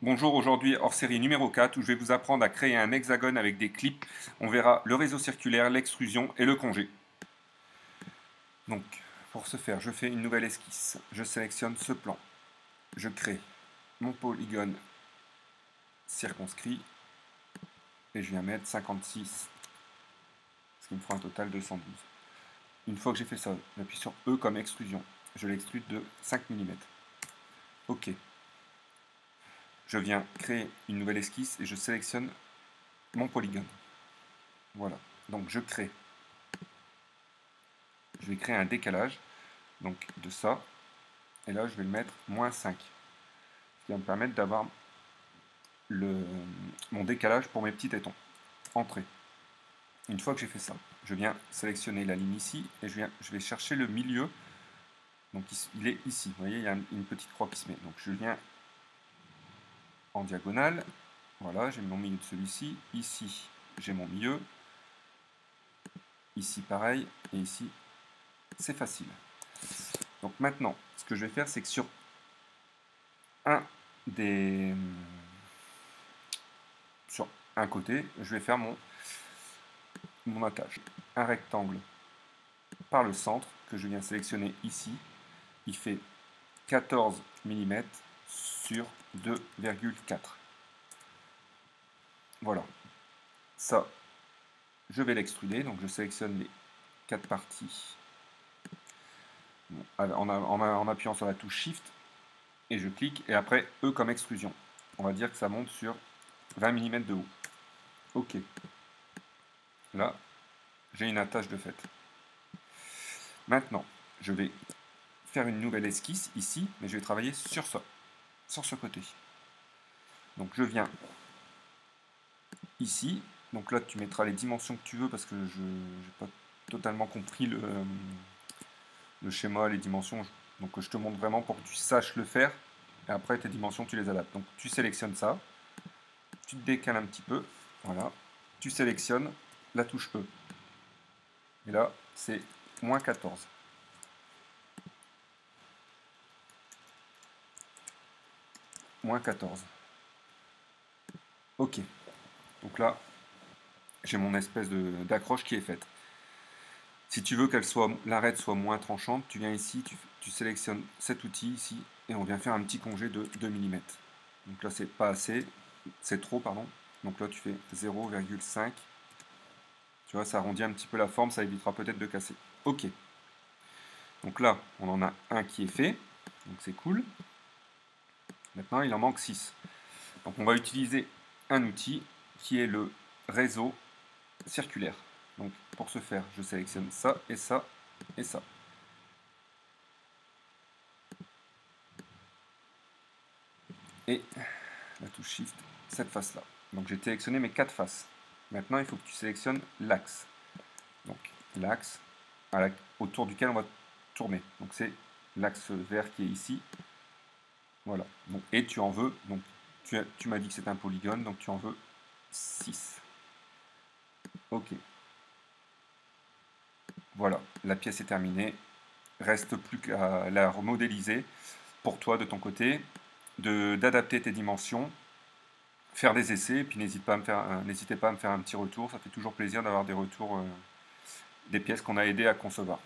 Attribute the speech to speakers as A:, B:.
A: Bonjour, aujourd'hui hors série numéro 4 où je vais vous apprendre à créer un hexagone avec des clips. On verra le réseau circulaire, l'extrusion et le congé. Donc, pour ce faire, je fais une nouvelle esquisse. Je sélectionne ce plan. Je crée mon polygone circonscrit et je viens mettre 56, ce qui me fera un total de 112. Une fois que j'ai fait ça, j'appuie sur E comme extrusion. Je l'extrude de 5 mm. OK. Je viens créer une nouvelle esquisse et je sélectionne mon polygone. Voilà. Donc je crée. Je vais créer un décalage donc de ça. Et là, je vais le mettre -5. Ce qui va me permettre d'avoir mon décalage pour mes petits tétons. Entrée. Une fois que j'ai fait ça, je viens sélectionner la ligne ici et je vais chercher le milieu. Donc il est ici. Vous voyez, il y a une petite croix qui se met. Donc je viens en diagonale. Voilà, j'ai mon milieu de celui-ci. Ici, j'ai mon milieu. Ici, pareil. Et ici, c'est facile. Donc maintenant, ce que je vais faire, c'est que sur un des... sur un côté, je vais faire mon attache. Un rectangle par le centre que je viens sélectionner ici. Il fait 14 mm sur 2,4. Voilà. Ça, je vais l'extruder. Donc je sélectionne les 4 parties en appuyant sur la touche Shift et je clique. Et après, E comme extrusion. On va dire que ça monte sur 20 mm de haut. OK. Là, j'ai une attache de fait. Maintenant, je vais faire une nouvelle esquisse ici, mais je vais travailler sur ça, sur ce côté. Donc je viens ici, donc là tu mettras les dimensions que tu veux parce que je n'ai pas totalement compris le schéma, les dimensions, donc je te montre vraiment pour que tu saches le faire, et après tes dimensions tu les adaptes. Donc tu sélectionnes ça, tu te décales un petit peu, voilà, tu sélectionnes la touche E, et là c'est -14. -14. Ok. Donc là, j'ai mon espèce d'accroche qui est faite. Si tu veux que l'arête soit moins tranchante, tu viens ici, tu sélectionnes cet outil ici, et on vient faire un petit congé de 2 mm. Donc là, c'est pas assez, c'est trop, pardon. Donc là, tu fais 0,5. Tu vois, ça arrondit un petit peu la forme, ça évitera peut-être de casser. Ok. Donc là, on en a un qui est fait, donc c'est cool. Maintenant, il en manque 6. Donc on va utiliser un outil qui est le réseau circulaire. Donc pour ce faire, je sélectionne ça et ça et ça. Et la touche Shift, cette face-là. Donc j'ai sélectionné mes 4 faces. Maintenant, il faut que tu sélectionnes l'axe. Donc l'axe autour duquel on va tourner. Donc c'est l'axe vert qui est ici. Voilà. Donc, et tu en veux, donc tu m'as dit que c'était un polygone, donc tu en veux 6. Ok. Voilà, la pièce est terminée. Reste plus qu'à la remodéliser pour toi de ton côté, d'adapter tes dimensions, faire des essais, et puis n'hésitez pas à me faire un petit retour. Ça fait toujours plaisir d'avoir des retours des pièces qu'on a aidé à concevoir.